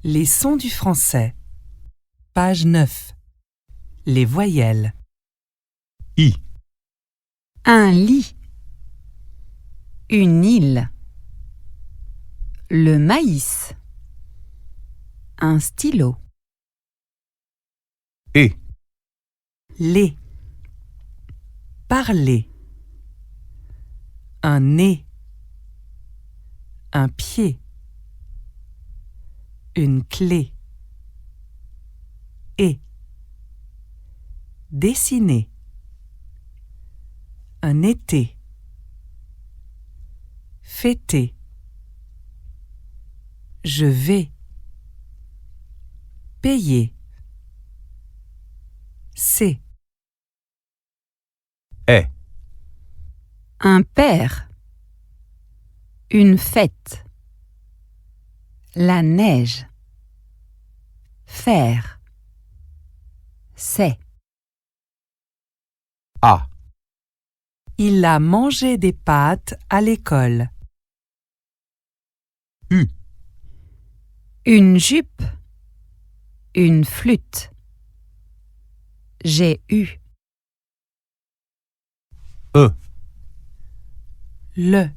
Les sons du français. Page 9. Les voyelles. I, Un lit. Une île. Le maïs. Un stylo. E, Les. Parler. Un nez. Un pied. Une clé. Et. Dessiner. Un été. Fêter. Je vais. Payer. C'est. est, Un père. Une fête. La neige. Faire. C'est. A, Il a mangé des pâtes à l'école. U, Une jupe. Une flûte. J'ai eu. E, Le.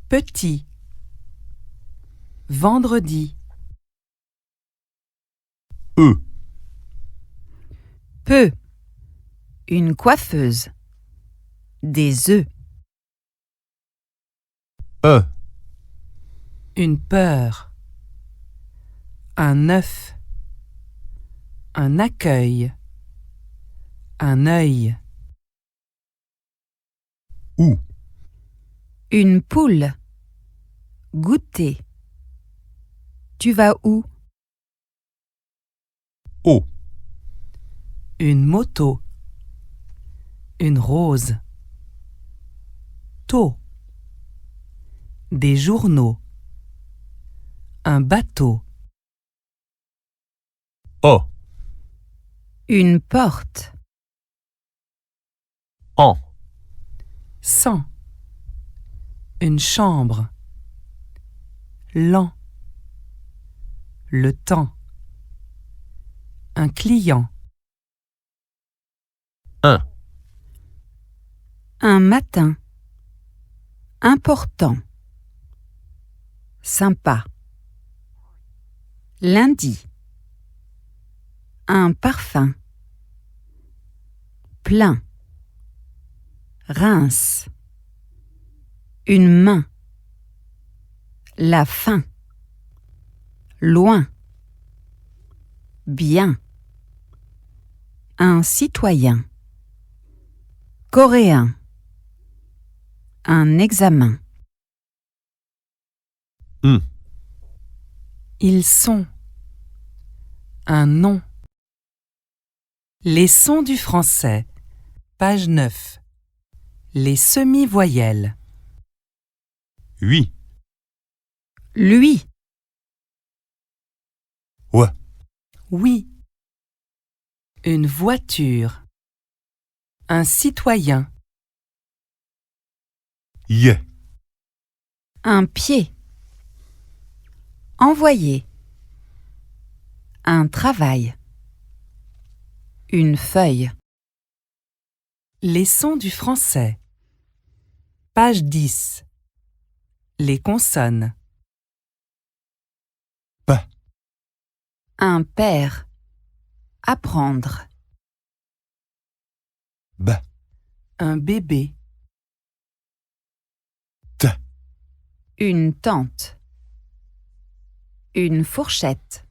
Petit. Vendredi. E, Peu. Une coiffeuse. Des œufs. E, Une peur. Un œuf. Un accueil. Un œil. OU, Une poule. Goûter. Tu vas où? O, Une moto. Une rose. Tôt. Des journaux. Un bateau. O, Une porte. AN, Sans. Une chambre. Lent. Le temps. Un client. 1, Un matin. Important. Sympa. Lundi. Un parfum. Plein. Rince. Une main. La faim. Loin. Bien. Un citoyen. Coréen. Un examen. Ils sont. Un nom. Les sons du français. Page 9. Les semi-voyelles. 8, Lui. Ouais, Oui. Une voiture. Un citoyen. Yé, Un pied. Envoyer. Un travail. Une feuille. Les sons du français. Page 10. Les consonnes. P, Un père. Apprendre. B, Un bébé. T, Une tente. Une fourchette.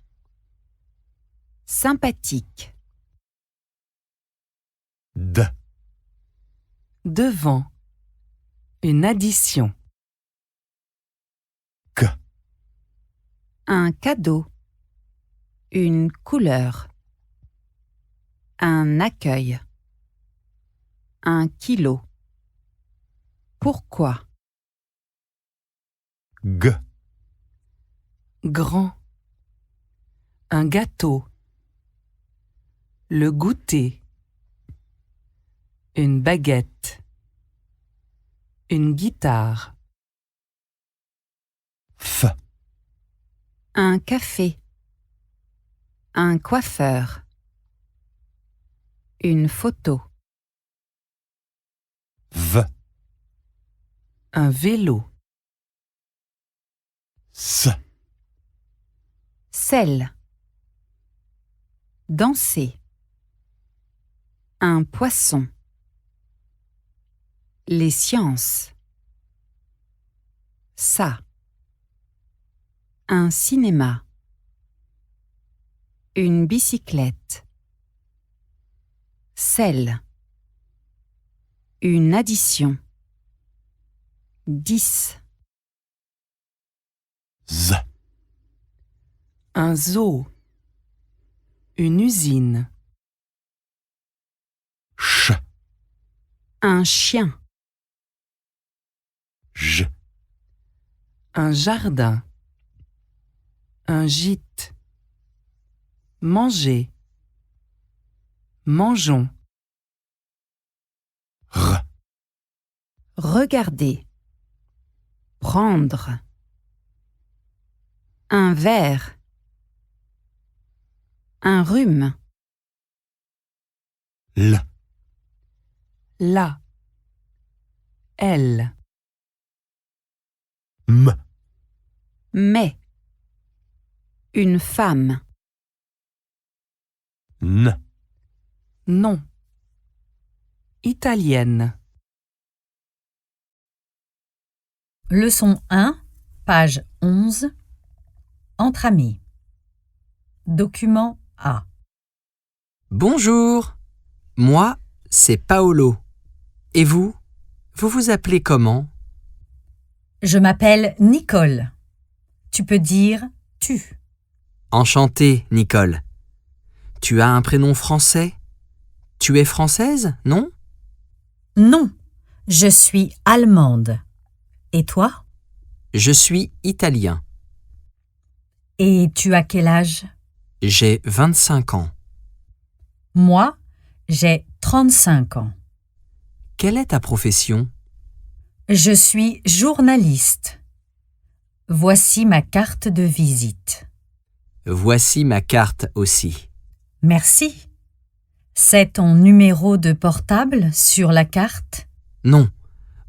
Sympathique. D, Devant. Une addition. K, Un cadeau. Une couleur. Un accueil. Un kilo. Pourquoi? G, Grand. Un gâteau. Le goûter. Une baguette. Une guitare. F, Un Un café. Un coiffeur. Une photo. V, Un vélo. S, Sel. Danser. Un poisson. Les sciences. Ça. Un cinéma. Une bicyclette. Sel. Une addition. 10. Z, Un zoo. Une usine. Ch, Un chien. J, Un jardin. Un gîte. Manger. Mangeons. R, Regarder. Prendre. Un verre. Un rhume. L, Là. Elle. M, Mais. Une femme. N, Non. Italienne. Leçon 1, page 11. Entre amis. Document A. Bonjour, moi, c'est Paolo. Et vous, vous vous appelez comment? Je m'appelle Nicole. Tu peux dire tu. Enchanté, Nicole. Tu as un prénom français? Tu es française, non? Non, je suis allemande. Et toi? Je suis italien. Et tu as quel âge? J'ai 25 ans. Moi, j'ai 35 ans. Quelle est ta profession? Je suis journaliste. Voici ma carte de visite. Voici ma carte aussi. Merci. C'est ton numéro de portable sur la carte? Non,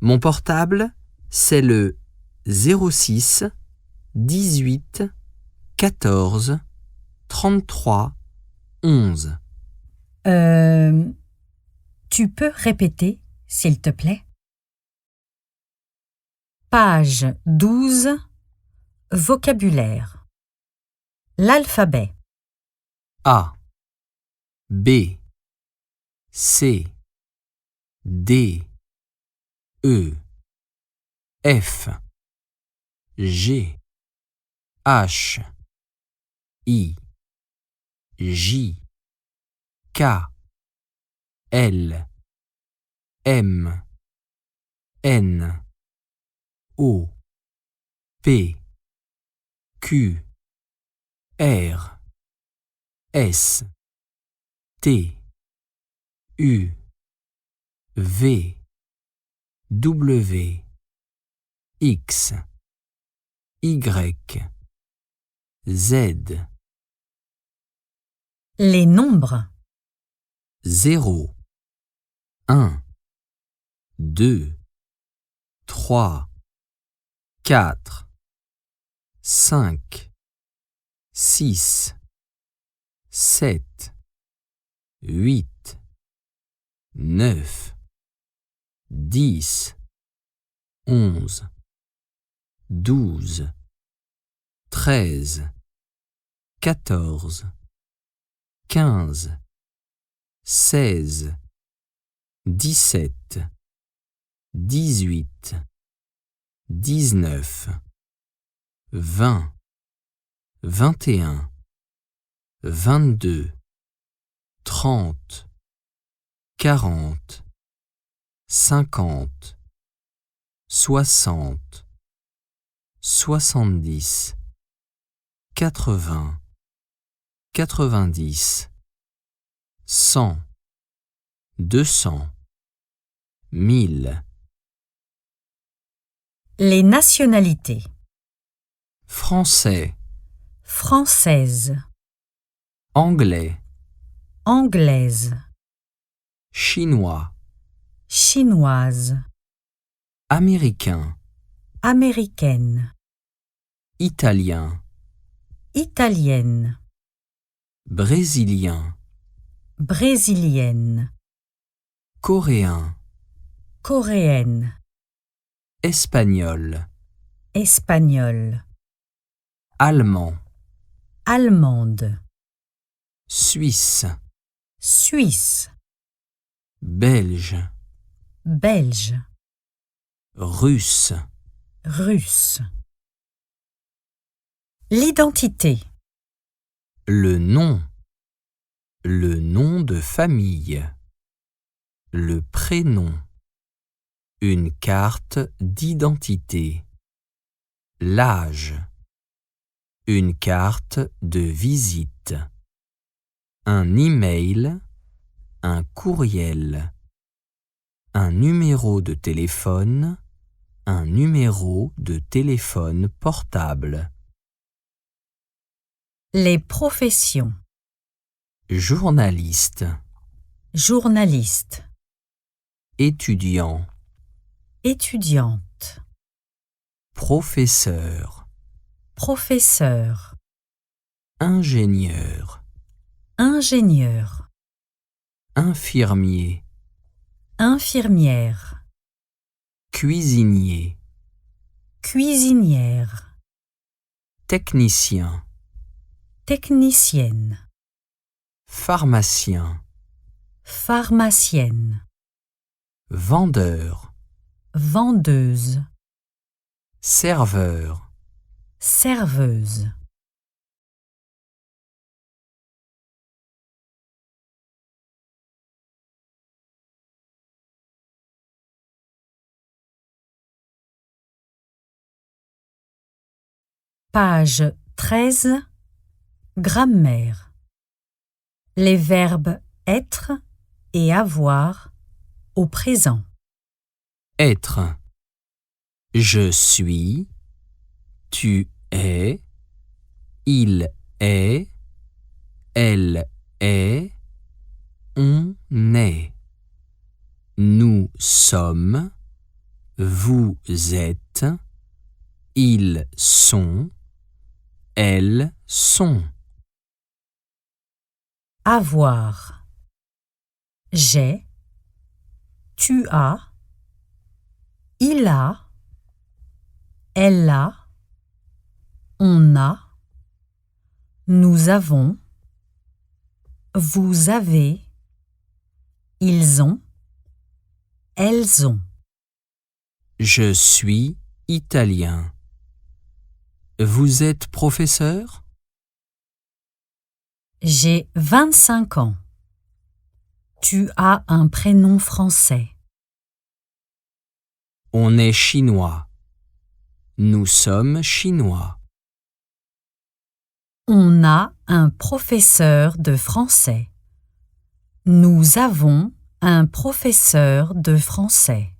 mon portable, c'est le 06 18 14 33 11. Tu peux répéter, s'il te plaît? Page 12. Vocabulaire. L'alphabet. A, B, C, D, E, F, G, H, I, J, K, L, M, N, O, P, Q, R, S, T, U, V, W, X, Y, Z. Les nombres. 0, 1, 2, 3, 4, 5, 6, 7, 8, 9, 10, 11, 12, 13, 14, 15, 16, 17, 18, 19, 20, 21, 22, 30, 40, 50, 60, 70, 80, 90, 100, 200, 1000. Les nationalités. Français, Française. Anglais, Anglaise. chinois, Chinoise. américain, Américaine. italien, Italienne. brésilien, Brésilienne. coréen, Coréenne. espagnol, Espagnole. allemand, Allemande. suisse, Suisse. belge, Belge. russe. Russe. L'identité. Le nom de famille, le prénom, une carte d'identité, l'âge, une carte de visite, un email, un courriel, un numéro de téléphone, un numéro de téléphone portable. Les professions. Journaliste, Journaliste. étudiant, Étudiante. professeur, Professeur. ingénieur, Ingénieur. infirmier, Infirmière. cuisinier, Cuisinière. technicien, Technicienne. pharmacien, Pharmacienne. vendeur, Vendeuse. serveur. Serveuse. Page 13. Grammaire. Les verbes être et avoir au présent. Être. Je suis, tu es, il est, elle est, on est. Nous sommes, vous êtes, ils sont, elles sont. Avoir. J'ai, tu as, il a, elle a, on a, nous avons, vous avez, ils ont, elles ont. Je suis italien. Vous êtes professeur? J'ai 25 ans. Tu as un prénom français. On est chinois. Nous sommes chinois. On a un professeur de français. Nous avons un professeur de français.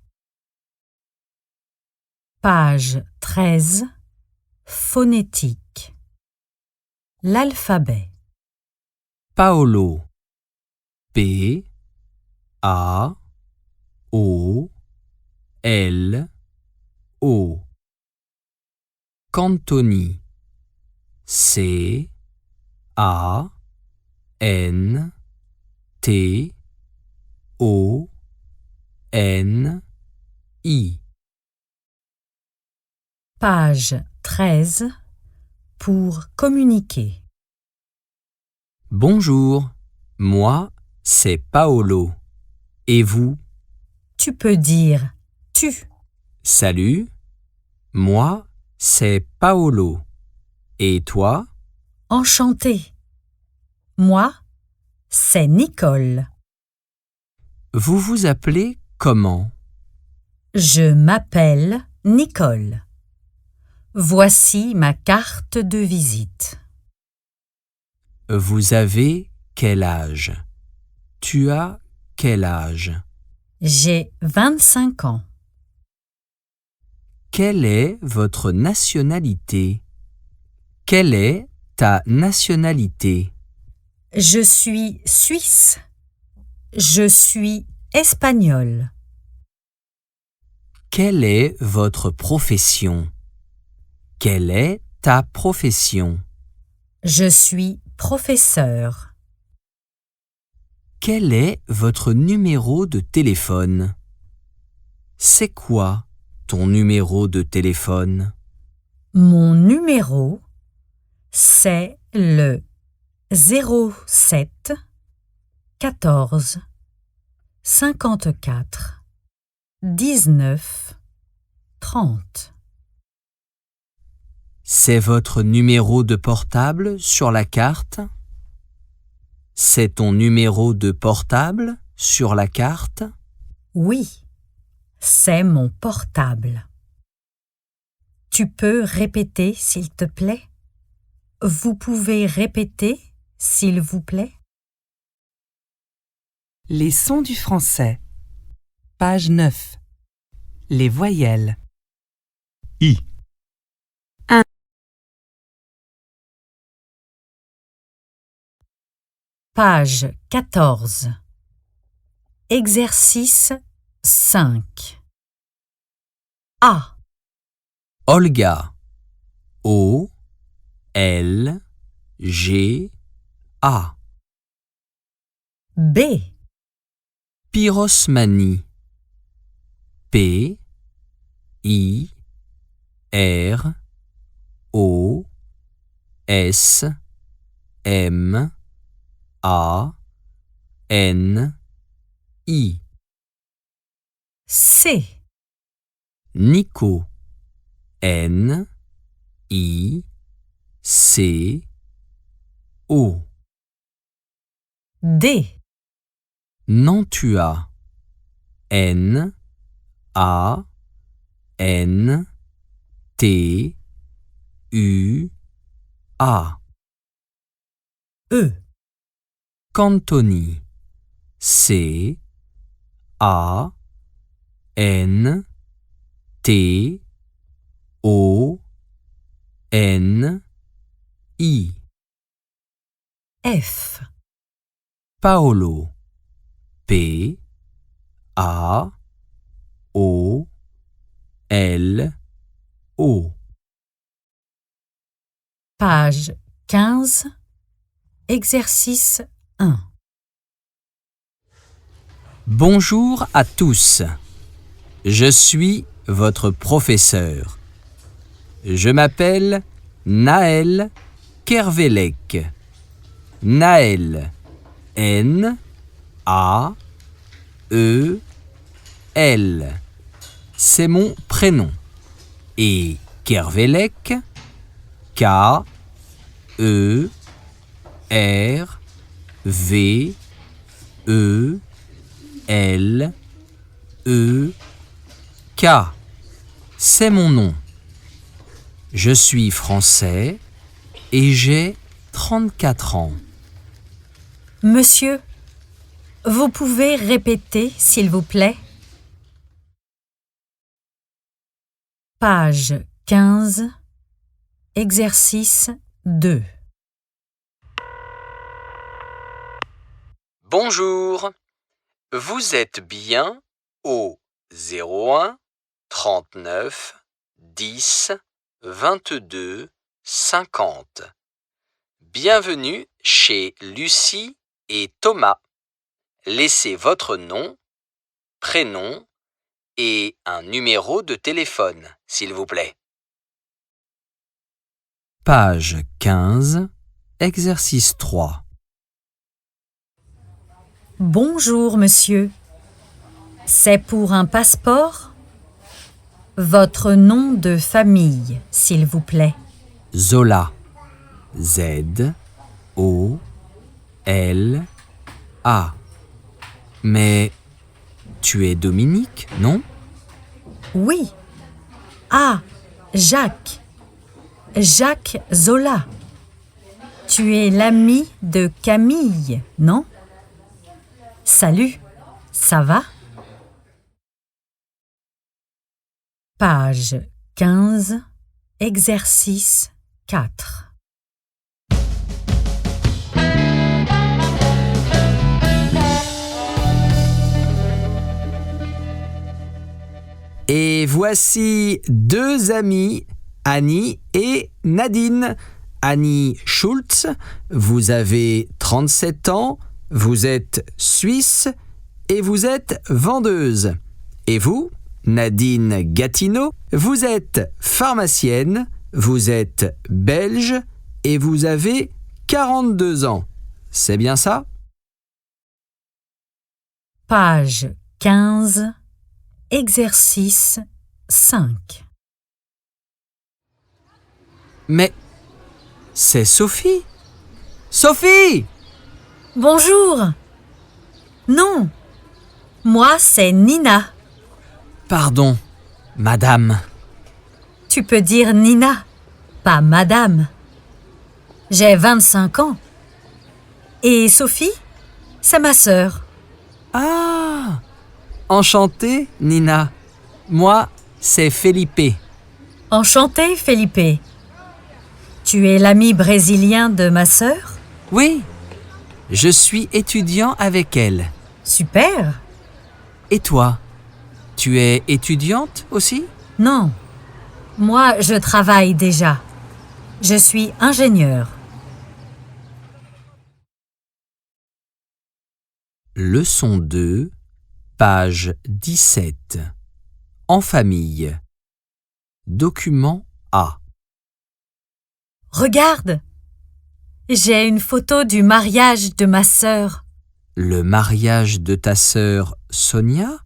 Page 13. Phonétique. L'alphabet. Paolo. P A O L O. Cantoni. C A N T O N I. Page 13. Pour communiquer. Bonjour, moi c'est Paolo. Et vous? Tu peux dire tu. Salut, moi c'est Paolo. Et toi? Enchanté. Moi, c'est Nicole. Vous vous appelez comment? Je m'appelle Nicole. Voici ma carte de visite. Vous avez quel âge? Tu as quel âge? J'ai 25 ans. Quelle est votre nationalité? Quelle est ta nationalité? Je suis suisse. Je suis espagnol. Quelle est votre profession? Quelle est ta profession? Je suis professeur. Quel est votre numéro de téléphone? C'est quoi ton numéro de téléphone? Mon numéro, c'est le 07 14 54 19 30. C'est votre numéro de portable sur la carte? C'est ton numéro de portable sur la carte? Oui, c'est mon portable. Tu peux répéter, s'il te plaît? Vous pouvez répéter, s'il vous plaît? Les sons du français. Page 9. Les voyelles. I. Page 14. Exercice 5. A. Olga. O. L. G. A. B. Pyrosmanie. P. I. R. O. S. M. A. N. I. C. Nico. N. I. C. O. D. Nantua. N. A. N. T. U. A. E. Cantoni. C. A. N. T. O. N. I. F. Paolo. P. A. O. L. O. Page 15. Exercice 1. Bonjour à tous. Je suis votre professeur. Je m'appelle Naël Kervelec. Naël. N. A. E. L. C'est mon prénom. Et Kervelec. K. E. R. V. E. L. E. K. C'est mon nom. Je suis français et j'ai 34 ans. Monsieur, vous pouvez répéter, s'il vous plaît? Page 15. Exercice 2. Bonjour. Vous êtes bien au 01 39 10 22 50. Bienvenue chez Lucie et Thomas. Laissez votre nom, prénom et un numéro de téléphone, s'il vous plaît. Page 15, exercice 3. Bonjour, monsieur. C'est pour un passeport? Votre nom de famille, s'il vous plaît. Zola. Z. O. L. A. Mais tu es Dominique, non? Oui. Ah, Jacques. Jacques Zola. Tu es l'ami de Camille, non? Salut, ça va? Page 15, exercice 4. Et voici deux amis, Annie et Nadine. Annie Schultz, vous avez 37 ans, vous êtes suisse et vous êtes vendeuse. Et vous, Nadine Gatineau, vous êtes pharmacienne, vous êtes belge et vous avez 42 ans. C'est bien ça? Page 15, exercice 5. Mais c'est Sophie. Sophie! Bonjour. Non, moi c'est Nina. Pardon, madame. Tu peux dire Nina, pas madame. J'ai 25 ans. Et Sophie, c'est ma sœur. Ah! Enchantée, Nina. Moi, c'est Felipe. Enchantée, Felipe. Tu es l'ami brésilien de ma sœur? Oui, je suis étudiant avec elle. Super. Et toi, tu es étudiante aussi? Non, moi je travaille déjà. Je suis ingénieur. Leçon 2, page 17. En famille. Document A. Regarde, j'ai une photo du mariage de ma sœur. Le mariage de ta sœur Sonia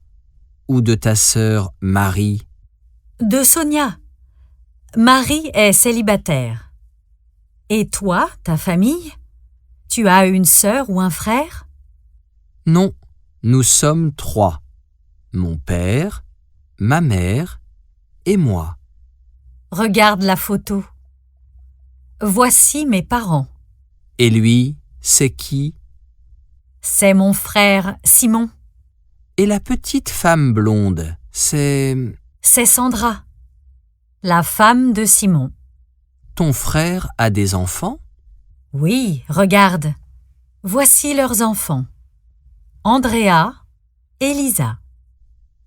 ou de ta sœur Marie? De Sonia. Marie est célibataire. Et toi, ta famille? Tu as une sœur ou un frère? Non, nous sommes 3. Mon père, ma mère et moi. Regarde la photo. Voici mes parents. Et lui, c'est qui? C'est mon frère Simon. Et la petite femme blonde, c'est C'est Sandra, la femme de Simon. ton frère a des enfants? Oui, regarde. Voici leurs enfants. Andrea et Lisa.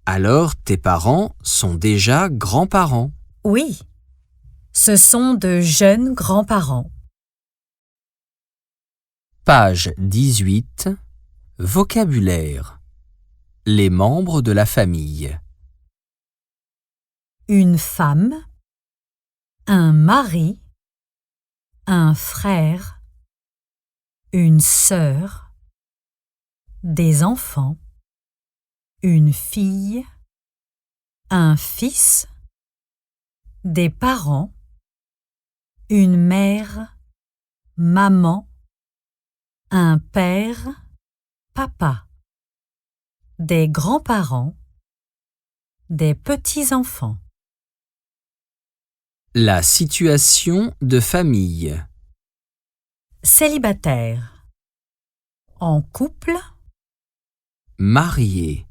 Alors tes parents sont déjà grands-parents. Oui, ce sont de jeunes grands-parents. Page 18. Vocabulaire. Les membres de la famille. Une femme, un mari, un frère, une sœur, des enfants, une fille, un fils, des parents, une mère, maman, un père, papa, des grands-parents, des petits-enfants. La situation de famille. Célibataire. En couple, Marié.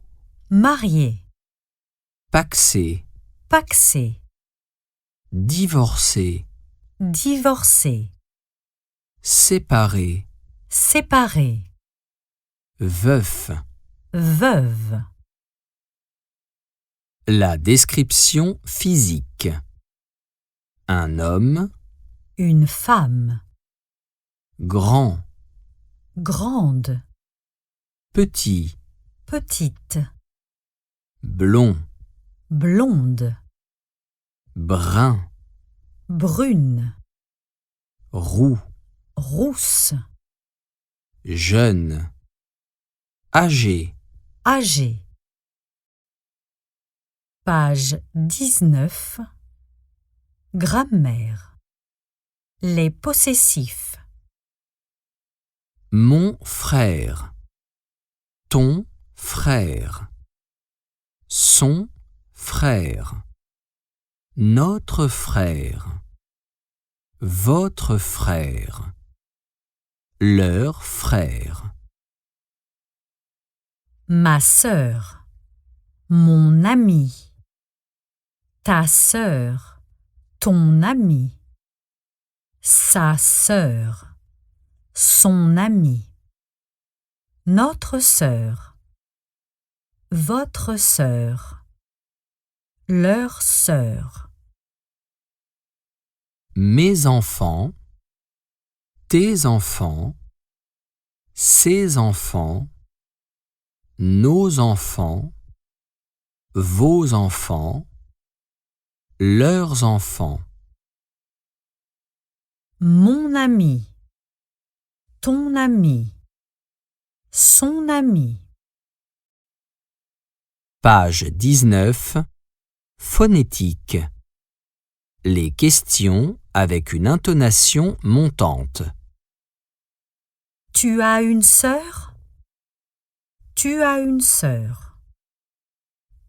marié, Pacsé. pacsé, Divorcé. divorcé, Séparé. séparé, Veuf. veuve. La description physique. Un homme, Une femme, grand, grande, petit, petite, blond, blonde, brun, brune, roux, rousse, jeune, âgé. âgée. Page 19. Grammaire. Les possessifs. Mon frère. Ton frère. Son frère. Notre frère. Votre frère. Leur frère. Ma sœur. Mon ami. Ta sœur. Ton ami. Sa sœur. Son ami. Notre sœur. Votre sœur. leur sœur. Mes enfants, tes enfants, ses enfants, nos enfants, vos enfants, leurs enfants. Mon ami, ton ami, son ami. Page 19. Phonétique. Les questions avec une intonation montante. Tu as une sœur? Tu as une sœur.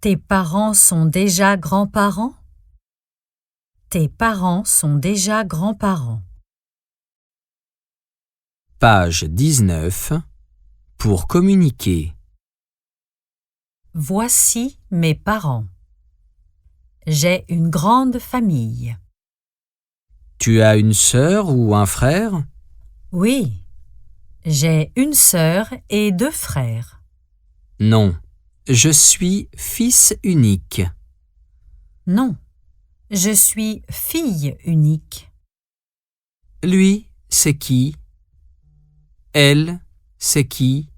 Tes parents sont déjà grands-parents? Tes parents sont déjà grands-parents. Page 19. Pour communiquer. Voici mes parents. J'ai une grande famille. Tu as une sœur ou un frère? Oui, j'ai une sœur et 2 frères. Non, je suis fils unique. Non, je suis fille unique. Lui, c'est qui? Elle, c'est qui?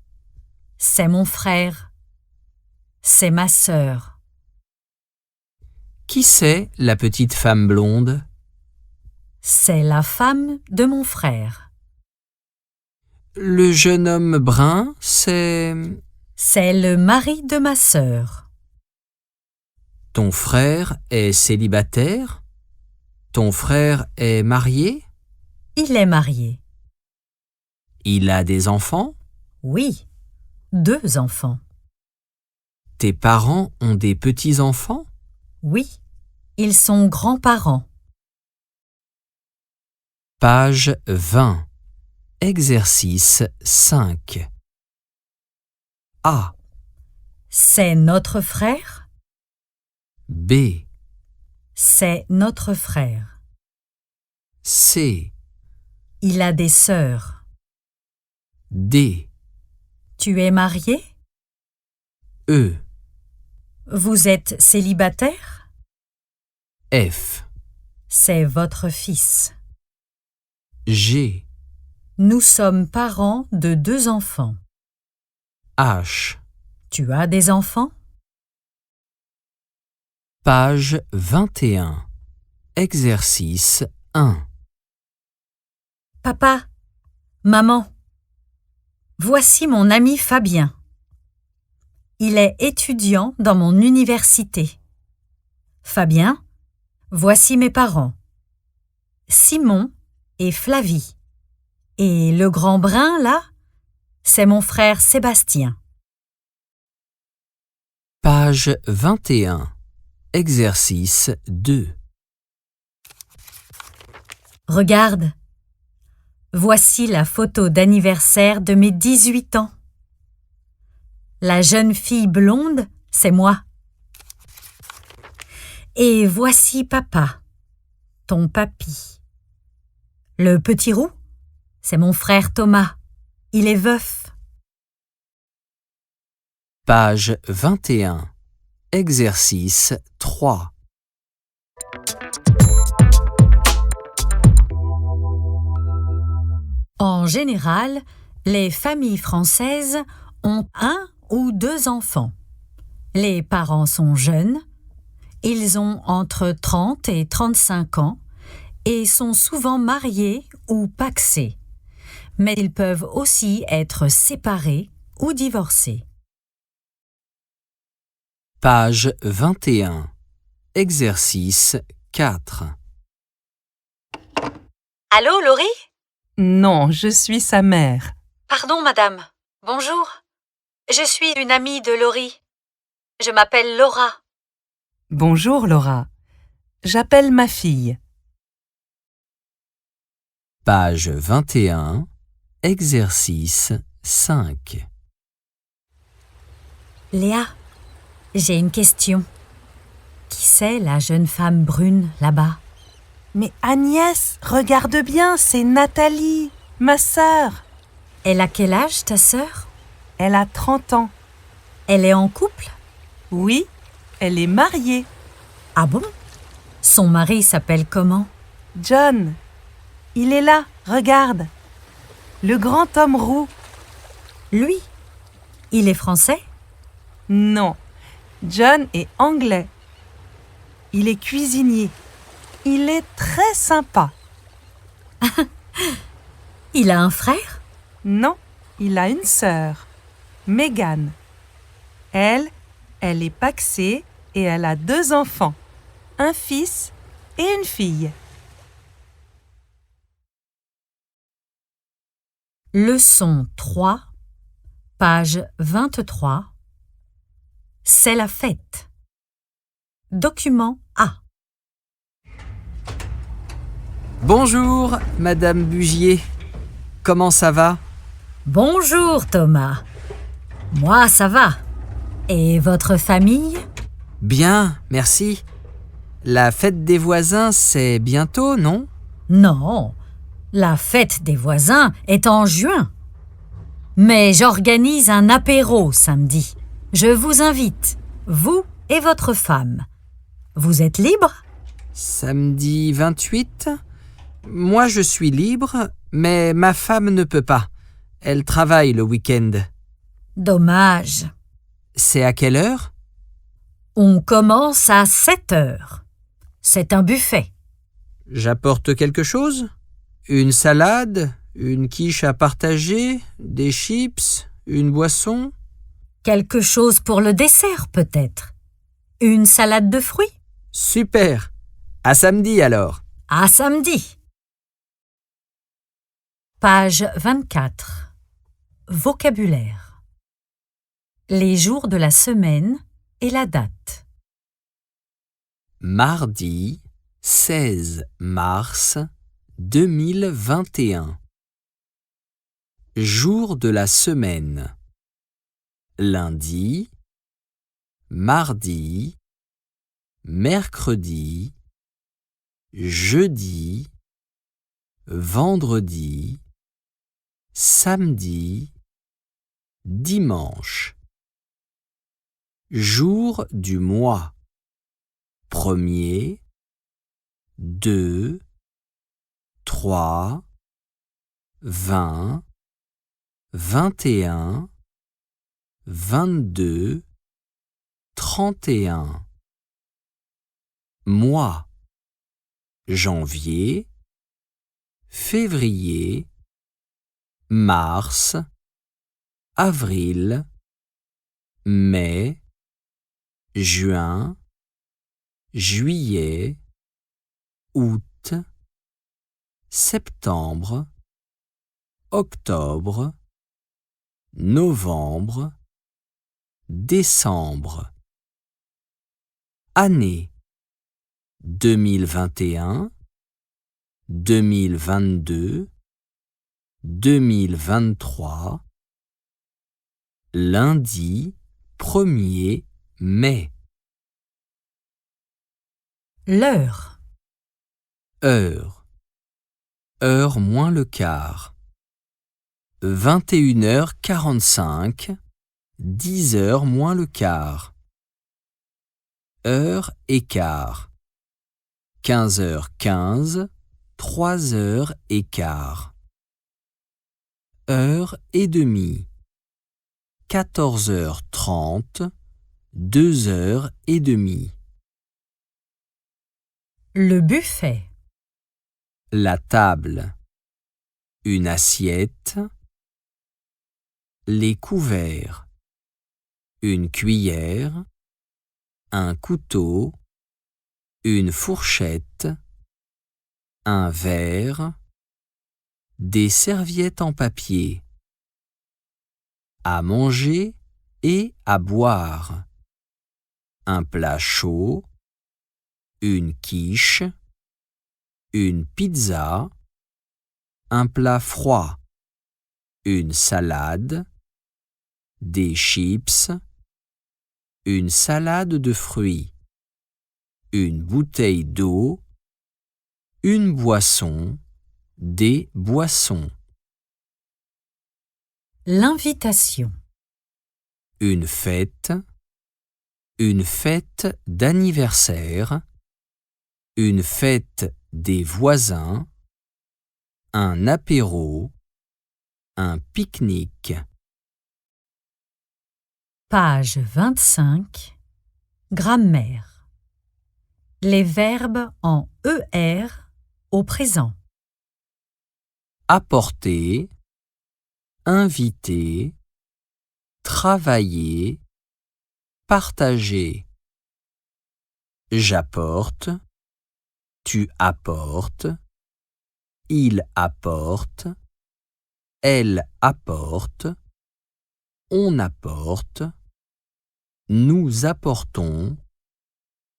C'est mon frère. C'est ma sœur. Qui c'est la petite femme blonde? C'est la femme de mon frère. Le jeune homme brun, c'est... C'est le mari de ma sœur. Ton frère est célibataire? Ton frère est marié? Il est marié. Il a des enfants? Oui, 2 enfants. Tes parents ont des petits-enfants? Oui, ils sont grands-parents. Page 20. Exercice 5. A. C'est notre frère? B. C'est notre frère. C. Il a des sœurs. D. Tu es marié? E. Vous êtes célibataire? F. C'est votre fils. G. Nous sommes parents de 2 enfants. H. Tu as des enfants? Page 21. Exercice 1. Papa, maman, voici mon ami Fabien. Il est étudiant dans mon université. Fabien, voici mes parents. Simon et Flavie. Et le grand brun, là, c'est mon frère Sébastien. Page 21. Exercice 2. Regarde, voici la photo d'anniversaire de mes 18 ans. La jeune fille blonde, c'est moi. Et voici papa, ton papy. Le petit roux, c'est mon frère Thomas. Il est veuf. Page 21. Exercice 3. En général, les familles françaises ont 1 ou 2 enfants. Les parents sont jeunes, ils ont entre 30 et 35 ans et sont souvent mariés ou pacsés, mais ils peuvent aussi être séparés ou divorcés. Page 21. Exercice 4. Allô, Laurie? Non, je suis sa mère. Pardon, madame. Bonjour. Je suis une amie de Laurie. Je m'appelle Laura. Bonjour Laura. J'appelle ma fille. Page 21. Exercice 5. Léa, j'ai une question. Qui c'est la jeune femme brune là-bas? Mais Agnès, regarde bien, c'est Nathalie, ma sœur. Elle a quel âge, ta sœur? Elle a 30 ans. Elle est en couple? Oui, elle est mariée. Ah bon? Son mari s'appelle comment? John. Il est là, regarde. Le grand homme roux. Lui? Il est français? Non, John est anglais. Il est cuisinier. Il est très sympa. Il a un frère? Non, il a une sœur, Megan. Elle est pacsée et elle a 2 enfants, un fils et une fille. Leçon 3, page 23. C'est la fête. Document A. Bonjour, Madame Bugier. Comment ça va? Bonjour Thomas. Moi, ça va. Et votre famille? Bien, merci. La fête des voisins, c'est bientôt, non? Non, la fête des voisins est en juin. Mais j'organise un apéro samedi. Je vous invite, vous et votre femme. Vous êtes libre? Samedi 28? Moi, je suis libre, mais ma femme ne peut pas. Elle travaille le week-end. Dommage. C'est à quelle heure? On commence à 7 heures. C'est un buffet. J'apporte quelque chose? Une salade? Une quiche à partager? Des chips? Une boisson? Quelque chose pour le dessert, peut-être. Une salade de fruits? Super! À samedi alors. À samedi. Page 24. Vocabulaire. Les jours de la semaine et la date. Mardi 16 mars 2021. Jour de la semaine. Lundi, mardi, mercredi, jeudi, vendredi, samedi, dimanche. Jour du mois. 1er, 2, 3, 20, 21, 22, 31. Mois. Janvier, février, mars, avril, mai, juin, juillet, août, septembre, octobre, novembre, décembre. Année 2021, 2022, 2023. Lundi 1er mai. L'heure. Heure. Heure moins le quart. 21h45, 10h moins le quart. Heure et quart. 15h15, 3h15. Heure et demie. 14h30, 2h30. Le buffet. La table. Une assiette. Les couverts. Une cuillère. Un couteau. Une fourchette. Un verre. Des serviettes en papier. À manger et à boire. Un plat chaud. Une quiche. Une pizza. Un plat froid. Une salade. Des chips. Une salade de fruits. Une bouteille d'eau. Une boisson. Des boissons. L'invitation. Une fête d'anniversaire. une fête des voisins, un apéro, un pique-nique. Page 25. Grammaire. Les verbes en ER au présent. Apporter, inviter, travailler, partager. J'apporte, tu apportes, il apporte, elle apporte, on apporte, nous apportons,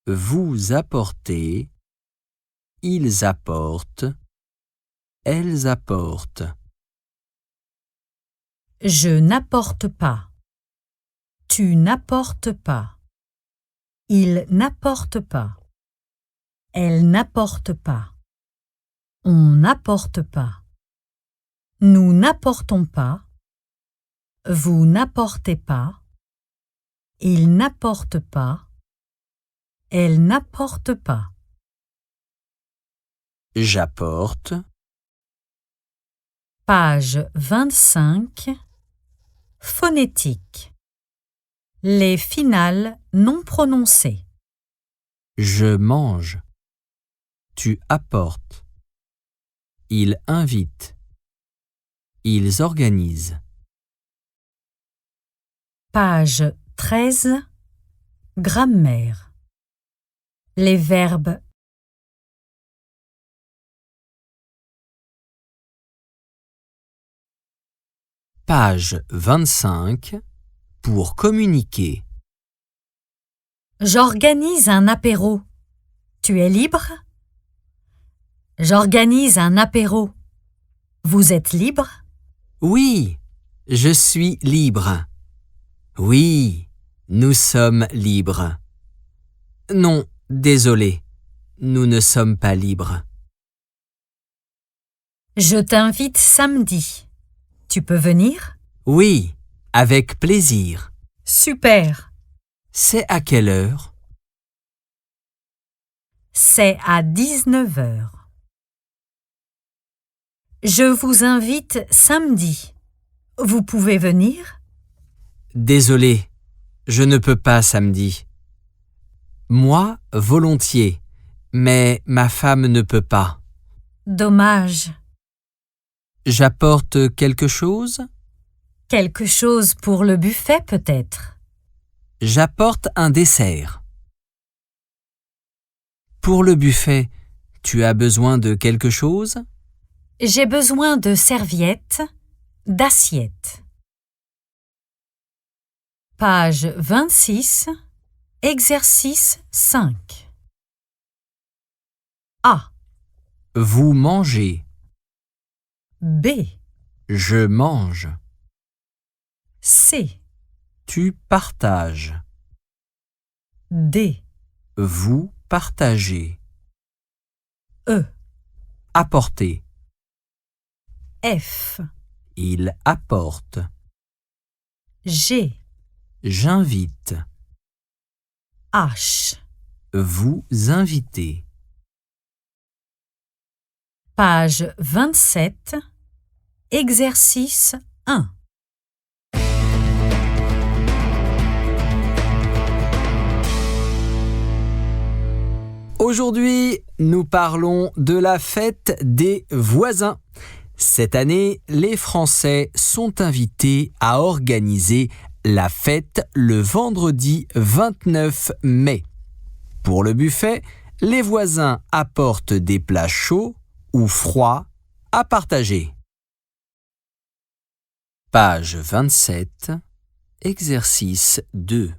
vous apportez, ils apportent, elles apportent. Je n'apporte pas. Tu n'apportes pas. Il n'apporte pas. Elle n'apporte pas. On n'apporte pas. Nous n'apportons pas. Vous n'apportez pas. Il n'apporte pas. Elle n'apporte pas. J'apporte, Page 25. Phonétique. Les finales non prononcées. je mange, tu apportes, ils invitent, ils organisent. Page 13. Grammaire. Les verbes Page 25 pour communiquer. J'organise un apéro. Tu es libre? J'organise un apéro. Vous êtes libre? Oui, je suis libre. Oui, nous sommes libres. Non, désolé, nous ne sommes pas libres. Je t'invite samedi. Tu peux venir? Oui, avec plaisir. Super. C'est à quelle heure? C'est à 19h. Je vous invite samedi. Vous pouvez venir? Désolé, je ne peux pas samedi. Moi, volontiers, mais ma femme ne peut pas. Dommage. J'apporte quelque chose? Quelque chose pour le buffet peut-être? J'apporte un dessert. Pour le buffet, tu as besoin de quelque chose? J'ai besoin de serviettes, d'assiettes. Page 26, exercice 5. A. Vous mangez. B. Je mange. C. Tu partages. D. Vous partagez. E. Apporter. F. Il apporte. G. J'invite. H. Vous invitez. Page 27, exercice 1. Aujourd'hui, nous parlons de la fête des voisins. Cette année, les Français sont invités à organiser la fête le vendredi 29 mai. Pour le buffet, les voisins apportent des plats chauds ou froids à partager. Page 27, exercice 2.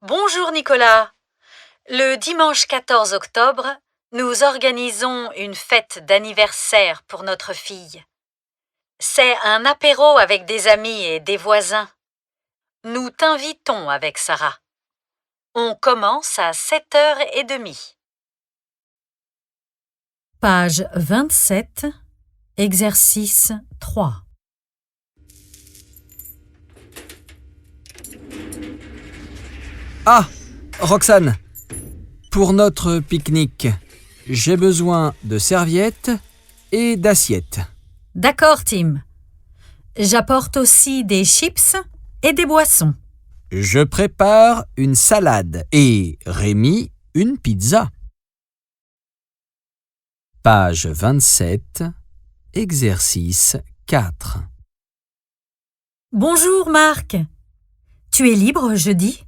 Bonjour Nicolas. Le dimanche 14 octobre, nous organisons une fête d'anniversaire pour notre fille. C'est un apéro avec des amis et des voisins. Nous t'invitons avec Sarah. On commence à 7h30. Page 27, exercice 3. Ah, Roxane, pour notre pique-nique, j'ai besoin de serviettes et d'assiettes. D'accord, Tim. J'apporte aussi des chips et des boissons. Je prépare une salade et Rémi une pizza. Page 27, exercice 4. Bonjour, Marc. Tu es libre jeudi?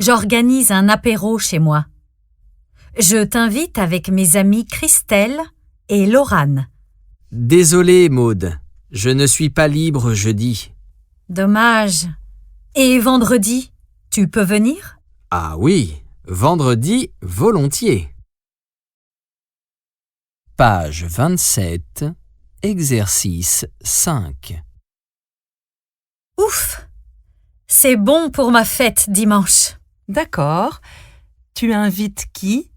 J'organise un apéro chez moi. Je t'invite avec mes amies Christelle et Laurane. Désolé, Maude, je ne suis pas libre jeudi. Dommage. Et vendredi, tu peux venir? Ah oui, vendredi, volontiers. Page 27, exercice 5. Ouf! C'est bon pour ma fête dimanche. D'accord. Tu invites qui?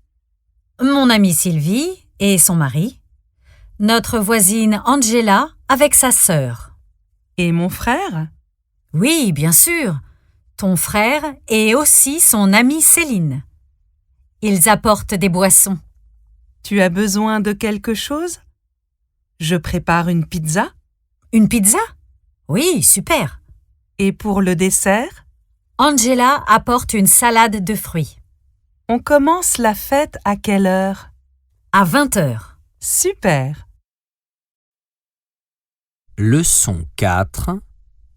Mon amie Sylvie et son mari. Notre voisine Angela avec sa sœur. Et mon frère? Oui, bien sûr. Ton frère et aussi son amie Céline. Ils apportent des boissons. Tu as besoin de quelque chose? Je prépare une pizza. Une pizza? Oui, super. Et pour le dessert? Angela apporte une salade de fruits. On commence la fête à quelle heure? À 20h. Super! Leçon 4,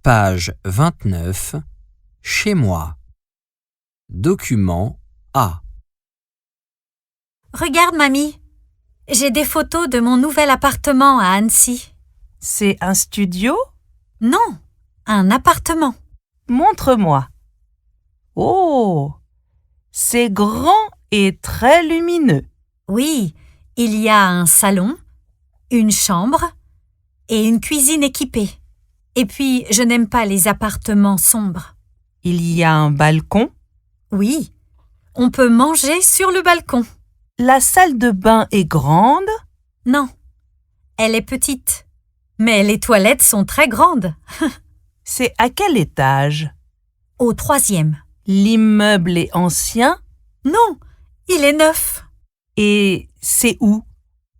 page 29, chez moi. Document A. Regarde, mamie. J'ai des photos de mon nouvel appartement à Annecy. C'est un studio? Non, un appartement. Montre-moi. Oh! C'est grand et très lumineux. Oui, il y a un salon, une chambre et une cuisine équipée. Et puis, je n'aime pas les appartements sombres. Il y a un balcon. Oui, on peut manger sur le balcon. La salle de bain est grande. Non, elle est petite. Mais les toilettes sont très grandes. C'est à quel étage? Au 3e. L'immeuble est ancien. Non, il est neuf. Et c'est où?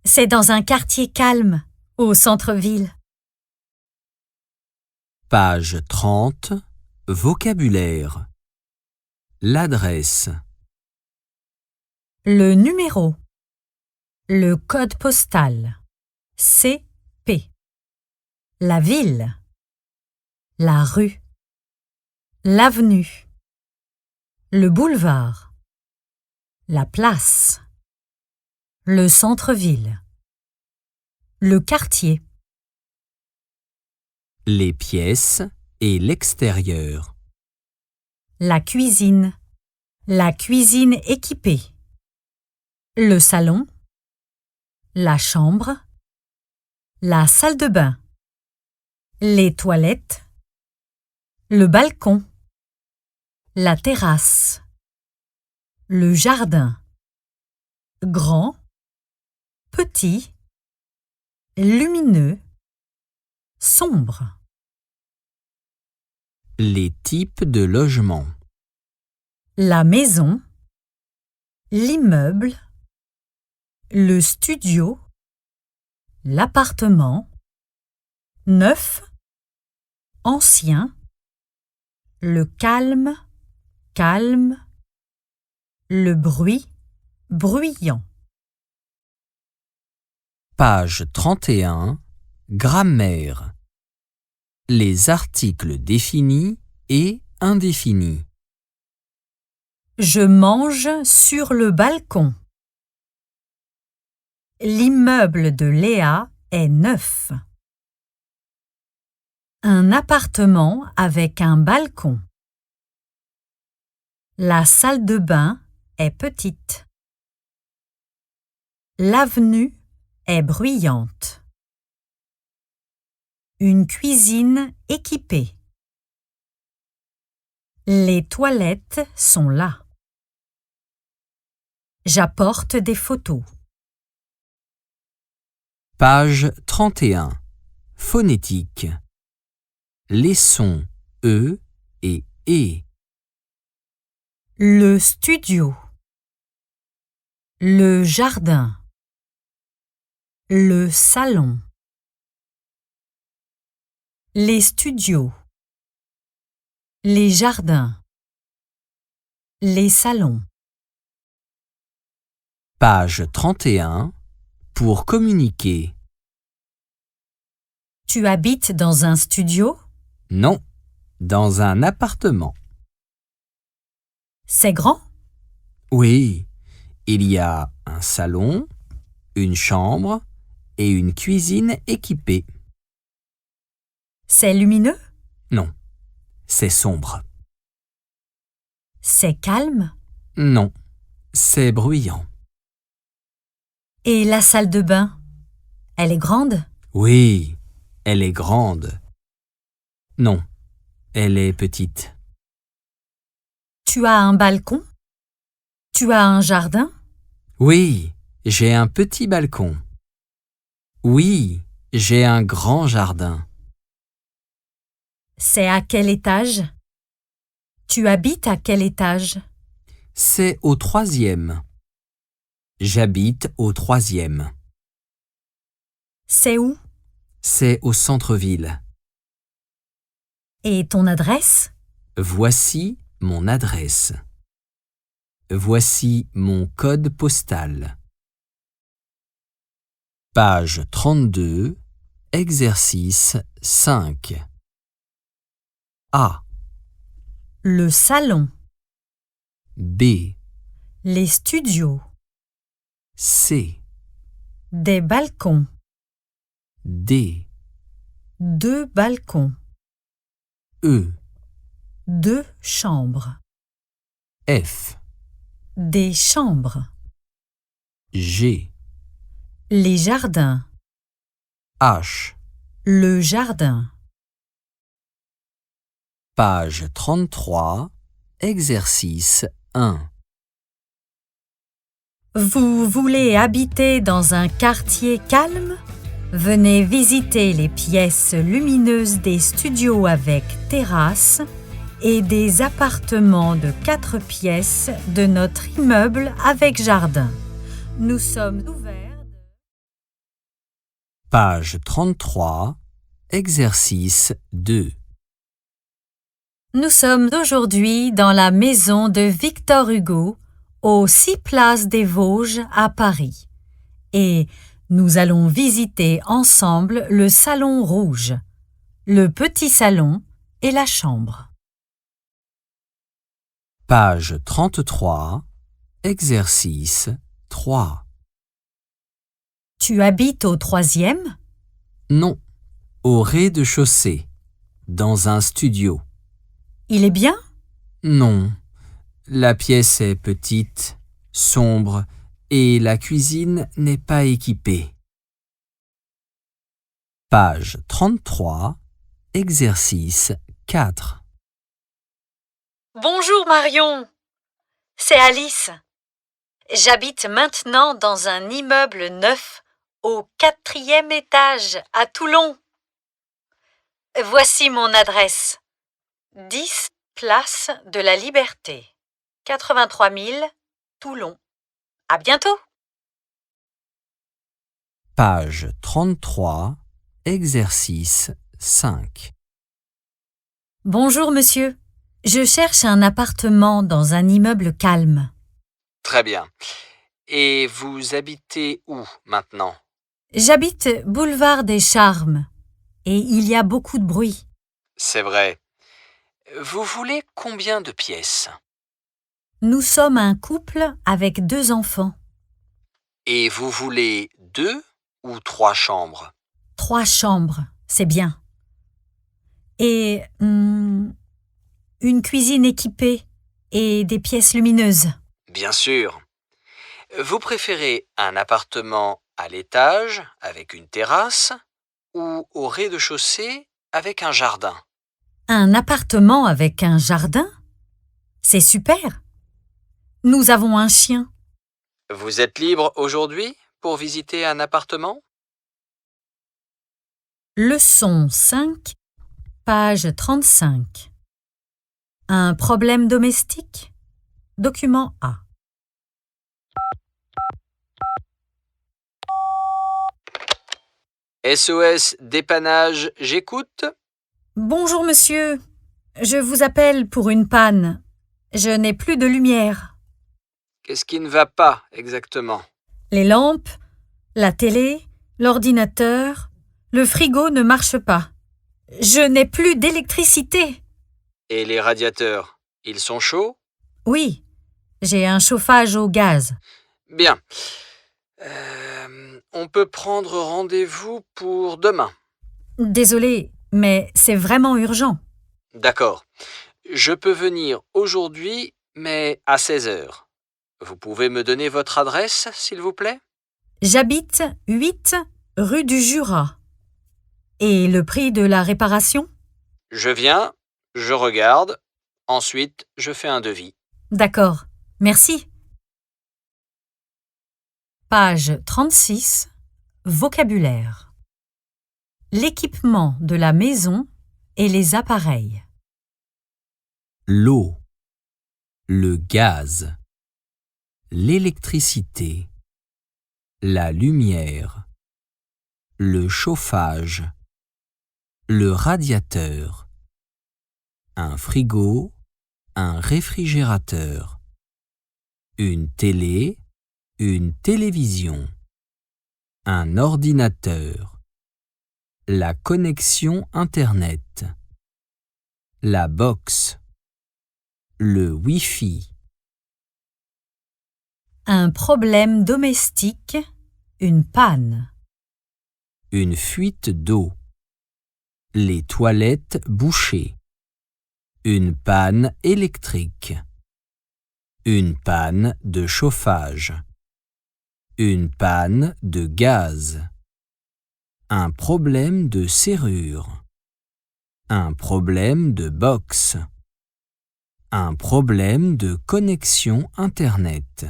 C'est dans un quartier calme, au centre-ville. Page 30, vocabulaire. L'adresse. Le numéro. Le code postal. CP. La ville. La rue. L'avenue. Le boulevard. La place. Le centre-ville. Le quartier. Les pièces et l'extérieur. La cuisine. La cuisine équipée. Le salon. La chambre. La salle de bain. Les toilettes. Le balcon. La terrasse. Le jardin. Grand. Petit. Lumineux. Sombre. Les types de logements. La maison. L'immeuble. Le studio. L'appartement. Neuf. Ancien. Le calme. Calme. Le bruit. Bruyant. Page 31, grammaire. Les articles définis et indéfinis. Je mange sur le balcon. L'immeuble de Léa est neuf. Un appartement avec un balcon. La salle de bain est petite. L'avenue est bruyante. Une cuisine équipée. Les toilettes sont là. J'apporte des photos. Page 31. Phonétique. Les sons E et E. Le studio. Le jardin. Le salon. Les studios. Les jardins. Les salons. Page 31. Pour communiquer. Tu habites dans un studio? Non, dans un appartement. C'est grand? Oui, il y a un salon, une chambre et une cuisine équipée. C'est lumineux? Non, c'est sombre. C'est calme? Non, c'est bruyant. Et la salle de bain? Elle est grande? Oui, elle est grande. Non, elle est petite. Tu as un balcon? Tu as un jardin? Oui, j'ai un petit balcon. Oui, j'ai un grand jardin. C'est à quel étage? Tu habites à quel étage? C'est au 3e. J'habite au 3e. C'est où? C'est au centre-ville. Et ton adresse? Voici mon adresse. Voici mon code postal. Page 32, exercice 5. A. Le salon. B. Les studios. C. Des balcons. D. 2 balcons. E. 2 chambres. F. Des chambres. G. Les jardins. H. Le jardin. Page 33, exercice 1. Vous voulez habiter dans un quartier calme? Venez visiter les pièces lumineuses des studios avec terrasse et des appartements de 4 pièces de notre immeuble avec jardin. Nous sommes ouverts. Page 33, exercice 2. Nous sommes aujourd'hui dans la maison de Victor Hugo, aux 6 places des Vosges à Paris. Et nous allons visiter ensemble le salon rouge, le petit salon et la chambre. Page 33, exercice 3. Tu habites au 3e? Non, au rez-de-chaussée, dans un studio. Il est bien? Non, la pièce est petite, sombre et la cuisine n'est pas équipée. Page 33, exercice 4. Bonjour Marion, c'est Alice. J'habite maintenant dans un immeuble neuf au 4e étage à Toulon. Voici mon adresse. 10 place de la Liberté, 83 000, Toulon. À bientôt. Page 33, exercice 5. Bonjour monsieur, je cherche un appartement dans un immeuble calme. Très bien. Et vous habitez où maintenant? J'habite boulevard des Charmes et il y a beaucoup de bruit. C'est vrai. Vous voulez combien de pièces? Nous sommes un couple avec 2 enfants. Et vous voulez 2 ou 3 chambres? 3 chambres, c'est bien. Et une cuisine équipée et des pièces lumineuses. Bien sûr. Vous préférez un appartement à l'étage avec une terrasse ou au rez-de-chaussée avec un jardin? Un appartement avec un jardin? C'est super. Nous avons un chien. Vous êtes libre aujourd'hui pour visiter un appartement? Leçon 5, page 35. Un problème domestique? Document A. SOS dépannage, j'écoute. Bonjour monsieur, je vous appelle pour une panne. Je n'ai plus de lumière. Qu'est-ce qui ne va pas exactement? Les lampes, la télé, l'ordinateur, le frigo ne marchent pas. Je n'ai plus d'électricité. Et les radiateurs, ils sont chauds? Oui, j'ai un chauffage au gaz. Bien. On peut prendre rendez-vous pour demain. Désolé, mais c'est vraiment urgent. D'accord. Je peux venir aujourd'hui, mais à 16 heures. Vous pouvez me donner votre adresse, s'il vous plaît? J'habite 8 rue du Jura. Et le prix de la réparation? Je viens, je regarde, ensuite je fais un devis. D'accord, merci. Page 36. Vocabulaire. L'équipement de la maison et les appareils. L'eau, le gaz, l'électricité, la lumière, le chauffage, le radiateur, un frigo, un réfrigérateur, une télé, une télévision, un ordinateur, la connexion Internet, la box, le Wi-Fi. Un problème domestique, une panne. Une fuite d'eau, les toilettes bouchées, une panne électrique, une panne de chauffage, une panne de gaz, un problème de serrure, un problème de box, un problème de connexion Internet.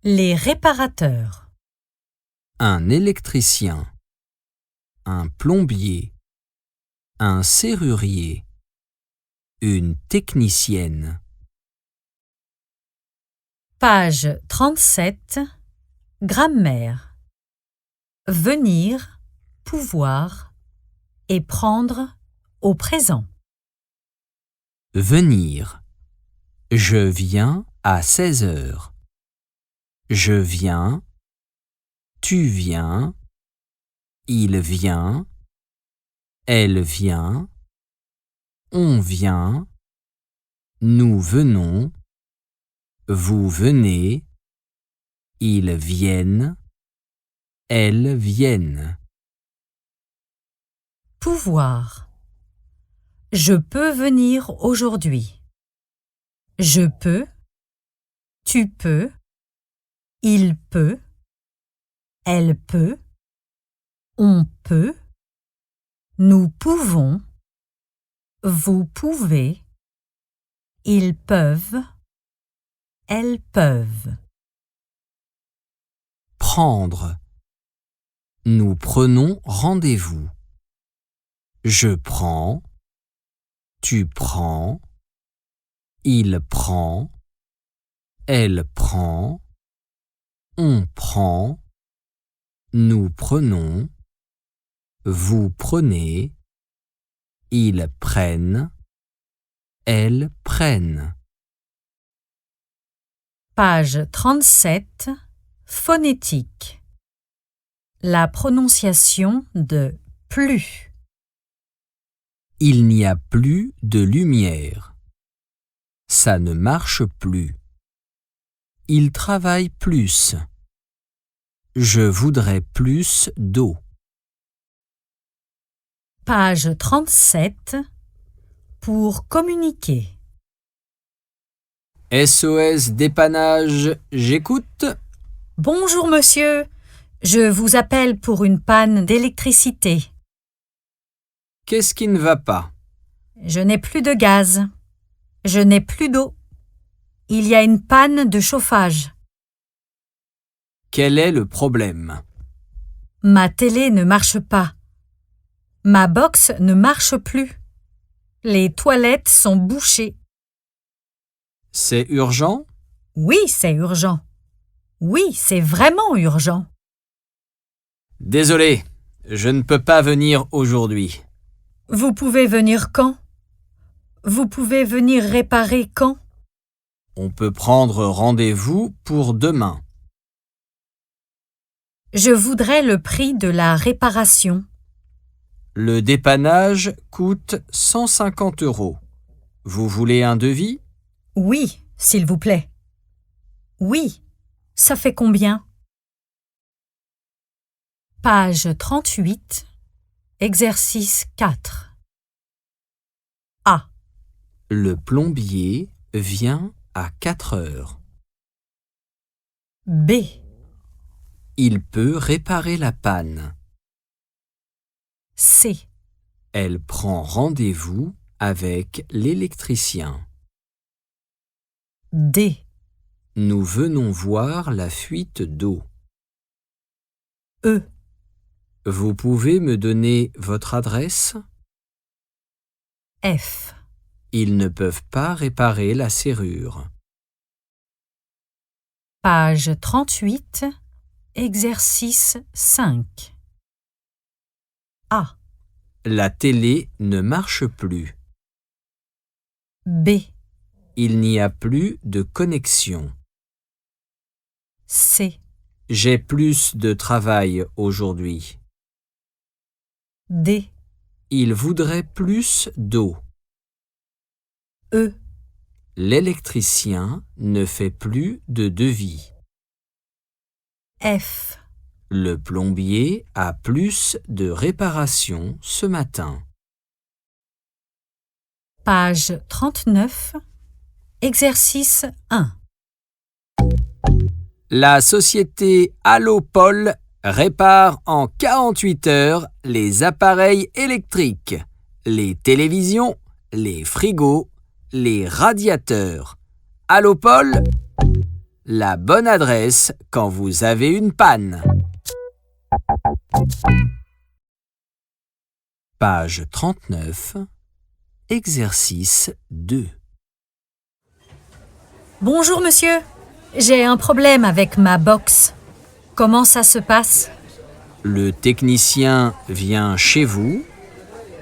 Les réparateurs. Un électricien, un plombier, un serrurier, une technicienne. Page 37. Grammaire. Venir, pouvoir et prendre au présent. Venir. Je viens à 16 heures. Je viens. Tu viens. Il vient. Elle vient. On vient. Nous venons. Vous venez. Ils viennent. Elles viennent. Pouvoir. Je peux venir aujourd'hui. Je peux. Tu peux. Il peut. Elle peut. On peut. Nous pouvons. Vous pouvez. Ils peuvent. Elles peuvent. Prendre. Nous prenons rendez-vous. Je prends. Tu prends. Il prend. Elle prend. On prend. Nous prenons. Vous prenez. Ils prennent. Elles prennent. Page 37. Phonétique. La prononciation de plus. Il n'y a plus de lumière. Ça ne marche plus. Il travaille plus. Je voudrais plus d'eau. Page 37. Pour communiquer. SOS dépannage, j'écoute. Bonjour monsieur, je vous appelle pour une panne d'électricité. Qu'est-ce qui ne va pas? Je n'ai plus de gaz. Je n'ai plus d'eau. Il y a une panne de chauffage. Quel est le problème? Ma télé ne marche pas. Ma box ne marche plus. Les toilettes sont bouchées. C'est urgent? Oui, c'est urgent. Oui, c'est vraiment urgent. Désolé, je ne peux pas venir aujourd'hui. Vous pouvez venir quand? Vous pouvez venir réparer quand? On peut prendre rendez-vous pour demain. Je voudrais le prix de la réparation. Le dépannage coûte 150 €. Vous voulez un devis? Oui, s'il vous plaît. Oui, ça fait combien? Page 38, exercice 4. A. Le plombier vient à 4 heures. B. Il peut réparer la panne. C. Elle prend rendez-vous avec l'électricien. D. Nous venons voir la fuite d'eau. E. Vous pouvez me donner votre adresse? F. Ils ne peuvent pas réparer la serrure. Page 38, exercice 5. A. La télé ne marche plus. B. Il n'y a plus de connexion. C. J'ai plus de travail aujourd'hui. D. Il voudrait plus d'eau. E. L'électricien ne fait plus de devis. F. Le plombier a plus de réparations ce matin. Page 39, exercice 1. La société Allopol répare en 48 heures les appareils électriques, les télévisions, les frigos, les radiateurs. Allopol, la bonne adresse quand vous avez une panne. Page 39, exercice 2. Bonjour monsieur, j'ai un problème avec ma box. Comment ça se passe? Le technicien vient chez vous,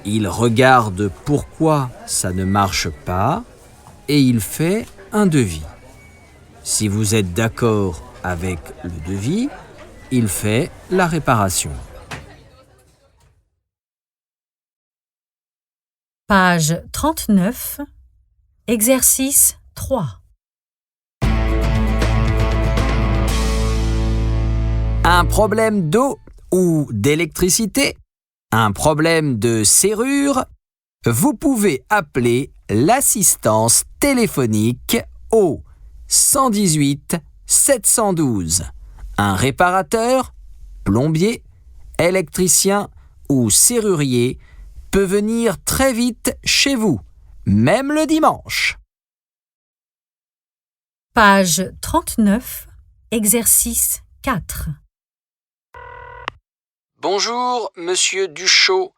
il regarde pourquoi ça ne marche pas et il fait un devis. Si vous êtes d'accord avec le devis, il fait la réparation. Page 39, exercice 3. Un problème d'eau ou d'électricité, un problème de serrure, vous pouvez appeler l'assistance téléphonique au 118 712. Un réparateur, plombier, électricien ou serrurier peut venir très vite chez vous, même le dimanche. Page 39, exercice 4. Bonjour, monsieur Duchot,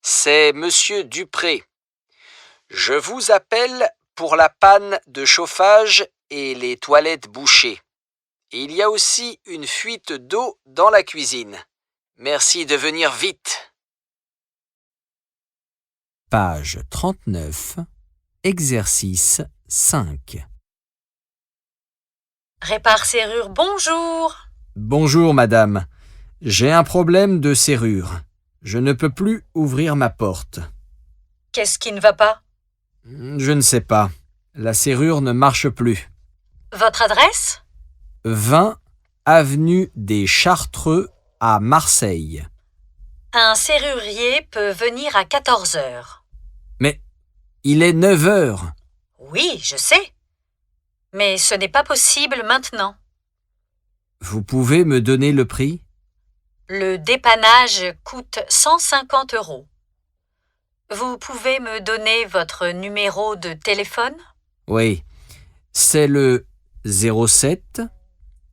c'est monsieur Dupré. Je vous appelle pour la panne de chauffage et les toilettes bouchées. Il y a aussi une fuite d'eau dans la cuisine. Merci de venir vite. Page 39, exercice 5. Répare serrure, bonjour. Bonjour, madame. J'ai un problème de serrure. Je ne peux plus ouvrir ma porte. Qu'est-ce qui ne va pas? Je ne sais pas. La serrure ne marche plus. Votre adresse? 20 avenue des Chartreux à Marseille. Un serrurier peut venir à 14 heures. Mais il est 9 heures. Oui, je sais. Mais ce n'est pas possible maintenant. Vous pouvez me donner le prix? Le dépannage coûte 150 €. Vous pouvez me donner votre numéro de téléphone? Oui, c'est le 07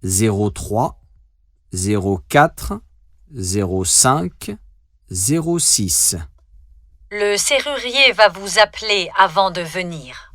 03 04 05 06. Le serrurier va vous appeler avant de venir.